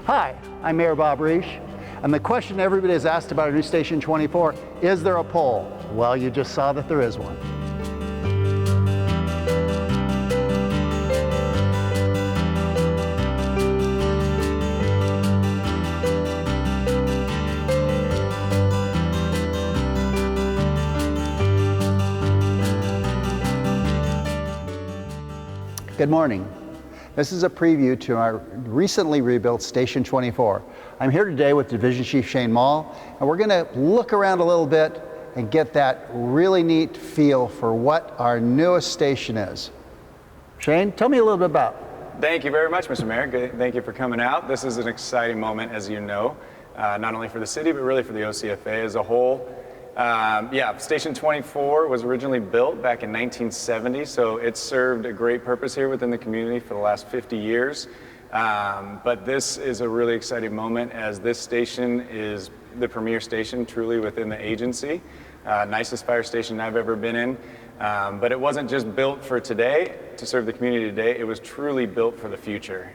Hi, I'm Mayor Bob Ruesch, and the question everybody has asked about our new Station 24, is there a pole? Well, you just saw that there is one. Good morning. This is a preview to our recently rebuilt Station 24. I'm here today with Division Chief Cheyne Maule, and we're going to look around a little bit and get that really neat feel for what our newest station is. Cheyne, tell me a little bit about it. Thank you very much, Mr. Mayor. Thank you for coming out. This is an exciting moment, as you know, not only for the city, but really for the OCFA as a whole. Station 24 was originally built back in 1970, so it's served a great purpose here within the community for the last 50 years. But this is a really exciting moment, as this station is the premier station truly within the agency. Nicest fire station I've ever been in. But it wasn't just built for today, to serve the community today, it was truly built for the future.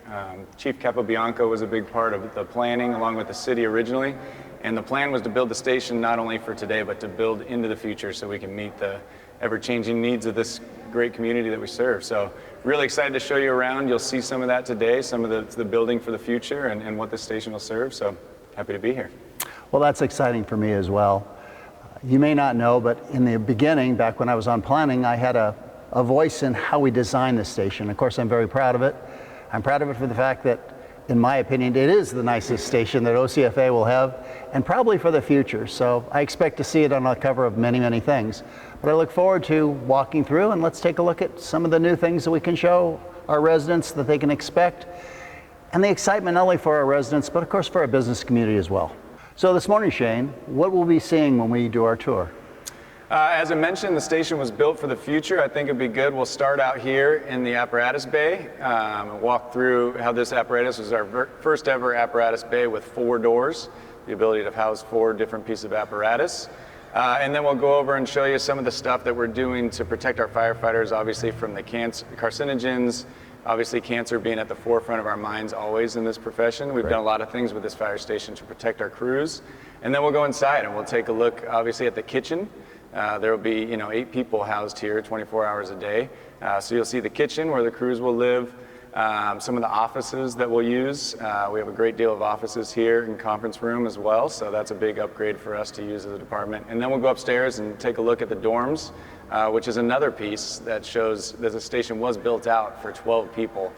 Chief Capobianco was a big part of the planning along with the city originally. And the plan was to build the station not only for today, but to build into the future so we can meet the ever-changing needs of this great community that we serve. So really excited to show you around. You'll see some of that today, some of the building for the future and what this station will serve. So happy to be here. Well, that's exciting for me as well. You may not know, but in the beginning, back when I was on planning, I had a voice in how we designed this station. Of course, I'm very proud of it. I'm proud of it for the fact that, in my opinion, it is the nicest station that OCFA will have, and probably for the future. So I expect to see it on the cover of many, many things. But I look forward to walking through, and let's take a look at some of the new things that we can show our residents that they can expect. And the excitement not only for our residents, but of course for our business community as well. So this morning, Cheyne, what will we be seeing when we do our tour? As I mentioned, the station was built for the future. I think it'd be good. We'll start out here in the Apparatus Bay, walk through how this apparatus was our first ever Apparatus Bay with 4 doors, the ability to house 4 different pieces of apparatus. And then we'll go over and show you some of the stuff that we're doing to protect our firefighters, obviously from the carcinogens, obviously cancer being at the forefront of our minds always in this profession. We've done a lot of things with this fire station to protect our crews. And then we'll go inside and we'll take a look, obviously, at the kitchen. There will be 8 people housed here 24 hours a day. So you'll see the kitchen where the crews will live, some of the offices that we'll use. We have a great deal of offices here and conference room as well, so that's a big upgrade for us to use as a department. And then we'll go upstairs and take a look at the dorms, which is another piece that shows that the station was built out for 12 people,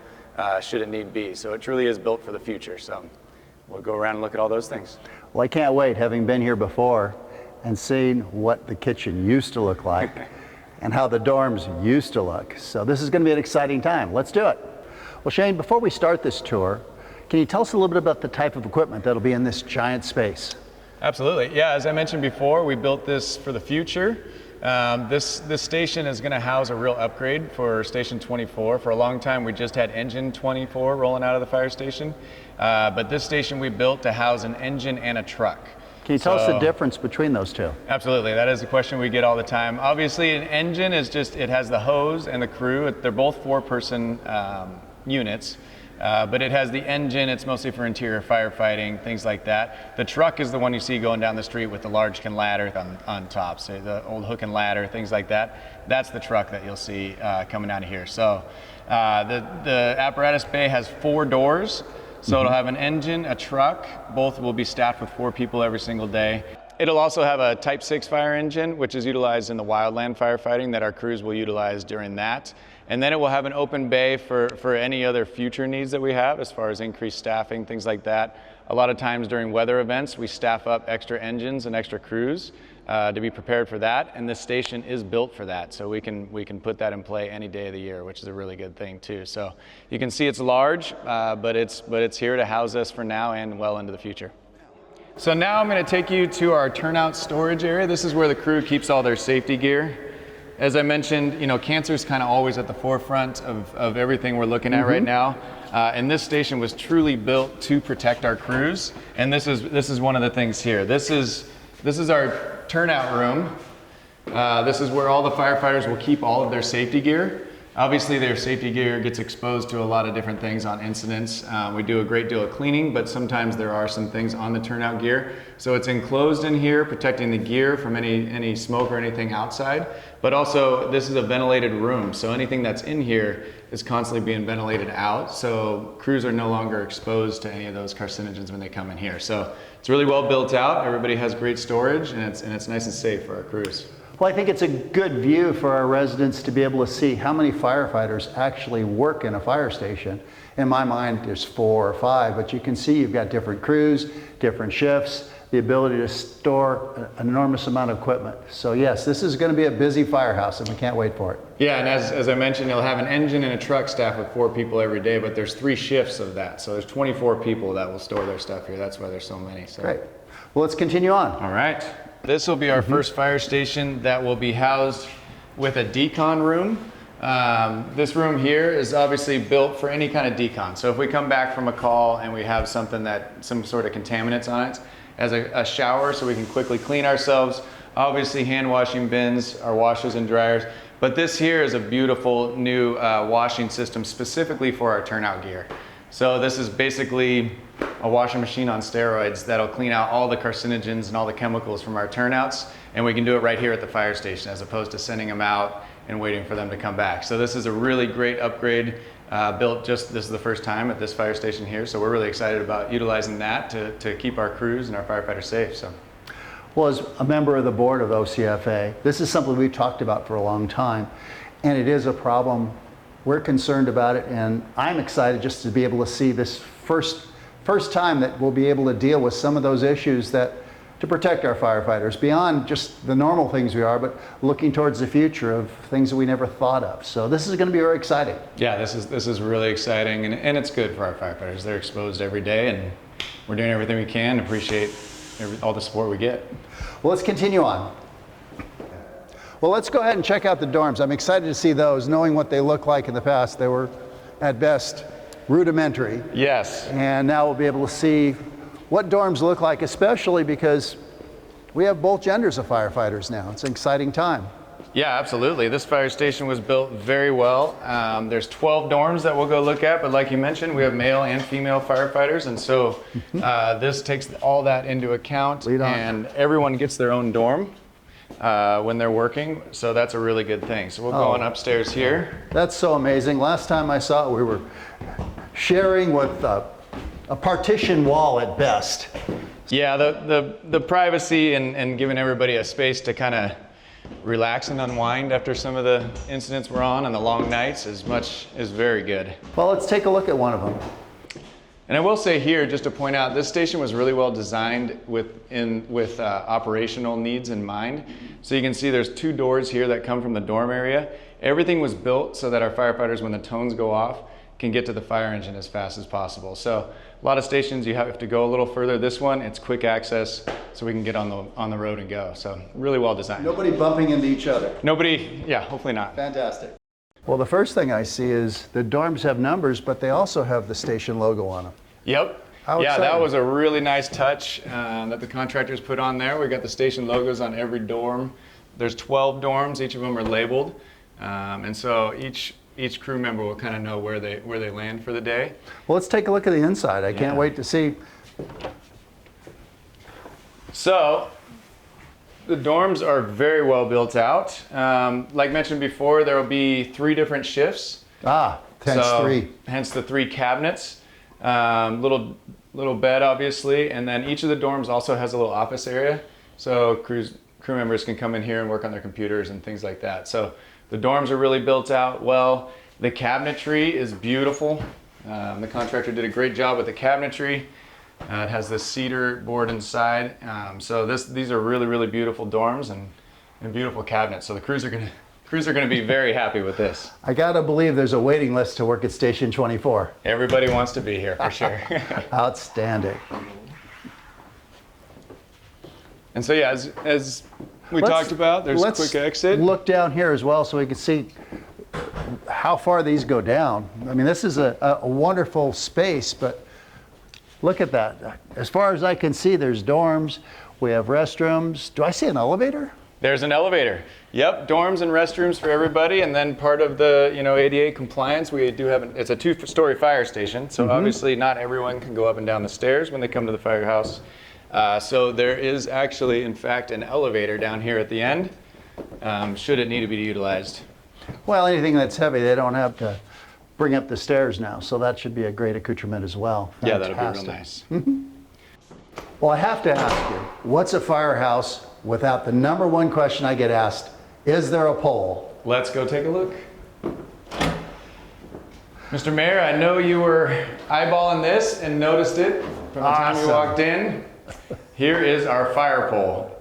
should it need be. So it truly is built for the future. So we'll go around and look at all those things. Well, I can't wait, having been here before and seeing what the kitchen used to look like and how the dorms used to look. So this is going to be an exciting time. Let's do it. Well, Cheyne, before we start this tour, can you tell us a little bit about the type of equipment that'll be in this giant space? Absolutely. Yeah, as I mentioned before, we built this for the future. This station is going to house a real upgrade for Station 24. For a long time, we just had Engine 24 rolling out of the fire station. But this station we built to house an engine and a truck. Can you tell us the difference between those two? Absolutely, that is a question we get all the time. Obviously, an engine is just, it has the hose and the crew. They're both 4-person units, but it has the engine. It's mostly for interior firefighting, things like that. The truck is the one you see going down the street with the large ladder on top, so the old hook and ladder, things like that. That's the truck that you'll see coming out of here. So the Apparatus Bay has 4 doors. So it'll have an engine, a truck. Both will be staffed with 4 people every single day. It'll also have a Type 6 fire engine, which is utilized in the wildland firefighting that our crews will utilize during that. And then it will have an open bay for any other future needs that we have as far as increased staffing, things like that. A lot of times during weather events, we staff up extra engines and extra crews to be prepared for that, and this station is built for that, so we can put that in play any day of the year, which is a really good thing too. So you can see it's large, but it's here to house us for now and well into the future. So now I'm going to take you to our turnout storage area. This is where the crew keeps all their safety gear. As I mentioned, cancer is kind of always at the forefront of everything we're looking at right now. And this station was truly built to protect our crews. And this is one of the things here. This is our turnout room. This is where all the firefighters will keep all of their safety gear. Obviously, their safety gear gets exposed to a lot of different things on incidents. We do a great deal of cleaning, but sometimes there are some things on the turnout gear. So it's enclosed in here, protecting the gear from any smoke or anything outside. But also, this is a ventilated room, so anything that's in here is constantly being ventilated out. So crews are no longer exposed to any of those carcinogens when they come in here. So it's really well built out. Everybody has great storage, and it's nice and safe for our crews. Well, I think it's a good view for our residents to be able to see how many firefighters actually work in a fire station. In my mind, there's 4 or 5, but you can see you've got different crews, different shifts, the ability to store an enormous amount of equipment. So yes, this is going to be a busy firehouse, and we can't wait for it. Yeah, and as I mentioned, you'll have an engine and a truck staff with 4 people every day, but there's 3 shifts of that. So there's 24 people that will store their stuff here. That's why there's so many. So. Great. Well, let's continue on. All right. This will be our first fire station that will be housed with a decon room. This room here is obviously built for any kind of decon. So if we come back from a call and we have something some sort of contaminants on it, as a shower so we can quickly clean ourselves. Obviously hand washing bins, our washers and dryers. But this here is a beautiful new washing system specifically for our turnout gear. So this is basically a washing machine on steroids that'll clean out all the carcinogens and all the chemicals from our turnouts, and we can do it right here at the fire station as opposed to sending them out and waiting for them to come back. So this is a really great upgrade built this is the first time at this fire station here, so we're really excited about utilizing that to keep our crews and our firefighters safe. So. Well, as a member of the board of OCFA, this is something we've talked about for a long time, and it is a problem. We're concerned about it, and I'm excited just to be able to see this first time that we'll be able to deal with some of those issues to protect our firefighters beyond just the normal things we are, but looking towards the future of things that we never thought of. So this is going to be very exciting. Yeah, this is really exciting, and it's good for our firefighters. They're exposed every day, and we're doing everything we can to appreciate all the support we get. Well, let's continue on. Well, let's go ahead and check out the dorms. I'm excited to see those, knowing what they look like in the past. They were, at best, rudimentary. Yes. And now we'll be able to see what dorms look like, especially because we have both genders of firefighters now. It's an exciting time. Yeah, absolutely. This fire station was built very well. There's 12 dorms that we'll go look at, but like you mentioned, we have male and female firefighters, and so this takes all that into account, and everyone gets their own dorm when they're working, so that's a really good thing. So we'll go on upstairs here. That's so amazing. Last time I saw it, we were sharing with a partition wall at best. Yeah, the privacy and giving everybody a space to kind of relax and unwind after some of the incidents we're on and the long nights is very good. Well, let's take a look at one of them. And I will say here, just to point out, this station was really well designed with operational needs in mind. So you can see there's 2 doors here that come from the dorm area. Everything was built so that our firefighters, when the tones go off, can get to the fire engine as fast as possible. So a lot of stations you have to go a little further. This one, it's quick access, so we can get on the road and go. So really well designed. Nobody bumping into each other. Nobody, yeah, hopefully not. Fantastic. Well, the first thing I see is the dorms have numbers, but they also have the station logo on them. Yep. How yeah, exciting. that was a really nice touch that the contractors put on there. We got the station logos on every dorm. There's 12 dorms, each of them are labeled, and so each crew member will kind of know where they land for the day. Well, let's take a look at the inside. I can't wait to see. So the dorms are very well built out. Like mentioned before, there will be 3 different shifts. Hence 3. Hence the 3 cabinets. Little bed, obviously, and then each of the dorms also has a little office area, so crew members can come in here and work on their computers and things like that. So the dorms are really built out well. The cabinetry is beautiful. The contractor did a great job with the cabinetry. It has this cedar board inside. So these are really, really beautiful dorms and beautiful cabinets. So the crews are gonna be very happy with this. I gotta believe there's a waiting list to work at Station 24. Everybody wants to be here for sure. Outstanding. And so yeah, as we talked about, there's a quick exit. Look down here as well so we can see how far these go down. I mean, this is a wonderful space, but look at that. As far as I can see, there's dorms. We have restrooms. Do I see an elevator? There's an elevator. Yep, dorms and restrooms for everybody, and then part of the ADA compliance, we do have it's a 2-story fire station, so obviously not everyone can go up and down the stairs when they come to the firehouse. So there is actually, in fact, an elevator down here at the end, should it need to be utilized. Well, anything that's heavy, they don't have to bring up the stairs now, so that should be a great accoutrement as well. Yeah, that'll be real Fantastic. nice. Well, I have to ask you, what's a firehouse without the number one question I get asked, is there a pole? Let's go take a look. Mr. Mayor, I know you were eyeballing this and noticed it from the time you walked in. Here is our fire pole.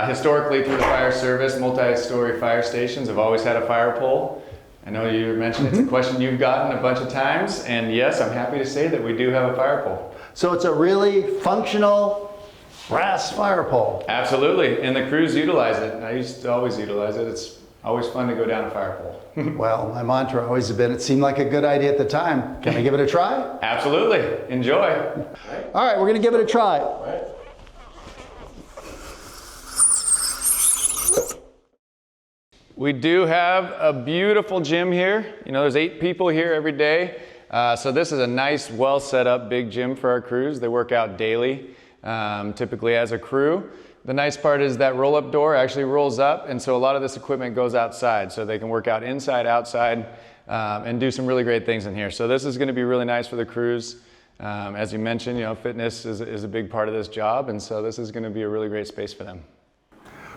Historically, through the fire service, multi-story fire stations have always had a fire pole. I know you mentioned it's a question you've gotten a bunch of times, and yes, I'm happy to say that we do have a fire pole. So it's a really functional brass fire pole. Absolutely, and the crews utilize it. I used to always utilize it. It's always fun to go down a fire pole. Well, my mantra always has been, it seemed like a good idea at the time. Can I give it a try? Absolutely, enjoy. All right, we're gonna give it a try. We do have a beautiful gym here. There's 8 people here every day. So this is a nice, well set up big gym for our crews. They work out daily, typically as a crew. The nice part is that roll-up door actually rolls up, and so a lot of this equipment goes outside, so they can work out inside, outside, and do some really great things in here. So this is gonna be really nice for the crews. As you mentioned, fitness is a big part of this job, and so this is gonna be a really great space for them.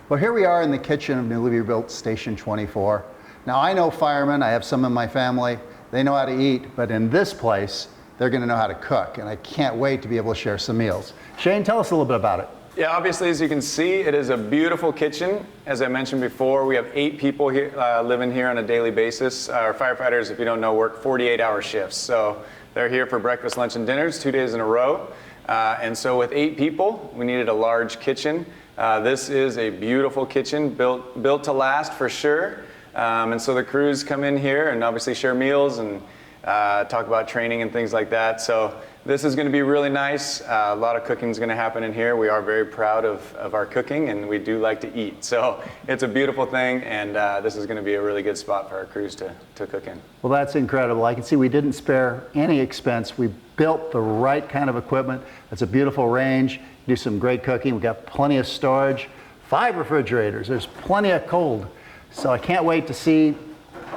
Well, here we are in the kitchen of newly rebuilt Station 24. Now, I know firemen, I have some in my family, they know how to eat, but in this place, they're gonna know how to cook, and I can't wait to be able to share some meals. Cheyne, tell us a little bit about it. Yeah, obviously, as you can see, it is a beautiful kitchen. As I mentioned before, we have 8 people here living here on a daily basis. Our firefighters, if you don't know, work 48-hour shifts. So they're here for breakfast, lunch, and dinners 2 days in a row. And so with 8 people, we needed a large kitchen. This is a beautiful kitchen, built to last for sure. And so the crews come in here and obviously share meals and talk about training and things like that. So this is going to be really nice. A lot of cooking is going to happen in here. We are very proud of our cooking, and we do like to eat. So it's a beautiful thing, and this is going to be a really good spot for our crews to cook in. Well, that's incredible. I can see we didn't spare any expense. We built the right kind of equipment. It's a beautiful range. Do some great cooking. We've got plenty of storage, 5 refrigerators. There's plenty of cold. So I can't wait to see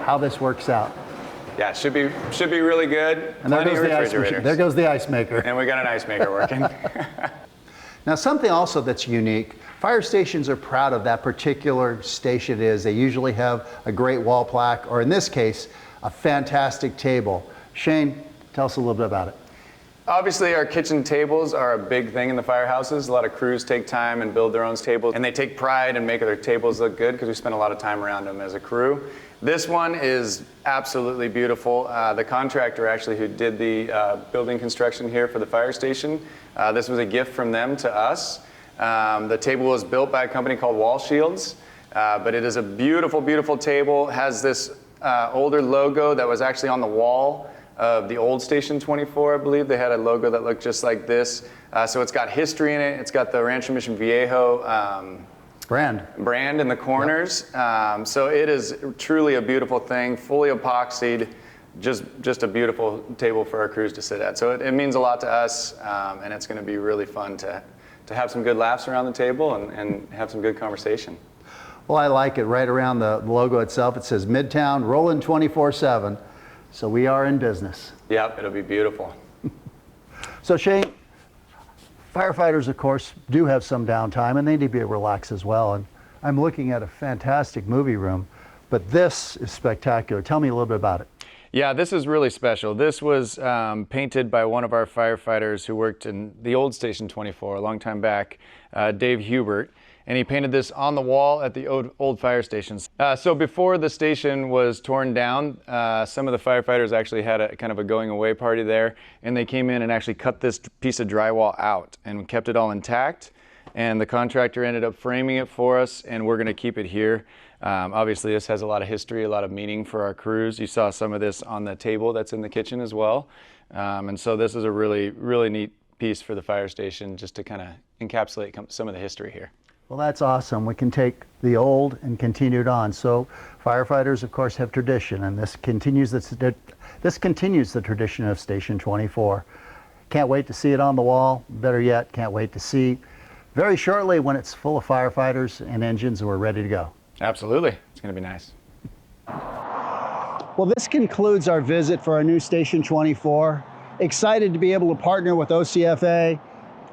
how this works out. Yeah, it should be really good. And there Plenty goes of the ice refrigerators. machine. There goes the ice maker. And we got an ice maker working. Now, something also that's unique, fire stations are proud of that particular station it is. They usually have a great wall plaque, or in this case, a fantastic table. Cheyne, tell us a little bit about it. Obviously, our kitchen tables are a big thing in the firehouses. A lot of crews take time and build their own tables, and they take pride in making their tables look good because we spend a lot of time around them as a crew. This one is absolutely beautiful. The contractor actually who did the building construction here for the fire station, this was a gift from them to us. The table was built by a company called Wall Shields, but it is a beautiful, beautiful table. It has this older logo that was actually on the wall of the old Station 24, I believe. They had a logo that looked just like this. So it's got history in it. It's got the Rancho Mission Viejo brand in the corners. Yep. So it is truly a beautiful thing, fully epoxied, just a beautiful table for our crews to sit at. So it means a lot to us, and it's gonna be really fun to have some good laughs around the table and have some good conversation. Well, I like it. Right around the logo itself, it says Midtown, rolling 24/7. So we are in business. Yep, it'll be beautiful. So Cheyne, firefighters, of course, do have some downtime, and they need to be able to relax as well. And I'm looking at a fantastic movie room, but this is spectacular. Tell me a little bit about it. Yeah, this is really special. This was painted by one of our firefighters who worked in the old Station 24 a long time back, Dave Hubert. And he painted this on the wall at the old fire stations. So before the station was torn down, some of the firefighters actually had a kind of a going away party there, and they came in and actually cut this piece of drywall out and kept it all intact. And the contractor ended up framing it for us, and we're gonna keep it here. Obviously this has a lot of history, a lot of meaning for our crews. You saw some of this on the table that's in the kitchen as well. And so this is a really, really neat piece for the fire station just to kind of encapsulate some of the history here. Well, that's awesome. We can take the old and continue it on. So firefighters, of course, have tradition, and this continues the tradition of Station 24. Can't wait to see it on the wall. Better yet, can't wait to see very shortly when it's full of firefighters and engines and we're ready to go. Absolutely. It's going to be nice. Well, this concludes our visit for our new Station 24. Excited to be able to partner with OCFA.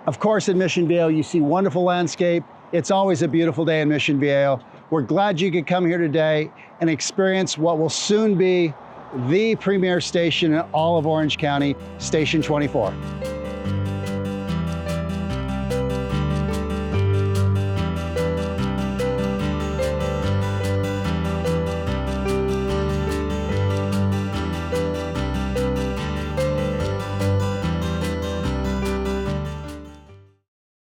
Of course, in Mission Viejo, you see wonderful landscape. It's always a beautiful day in Mission Viejo. We're glad you could come here today and experience what will soon be the premier station in all of Orange County, Station 24.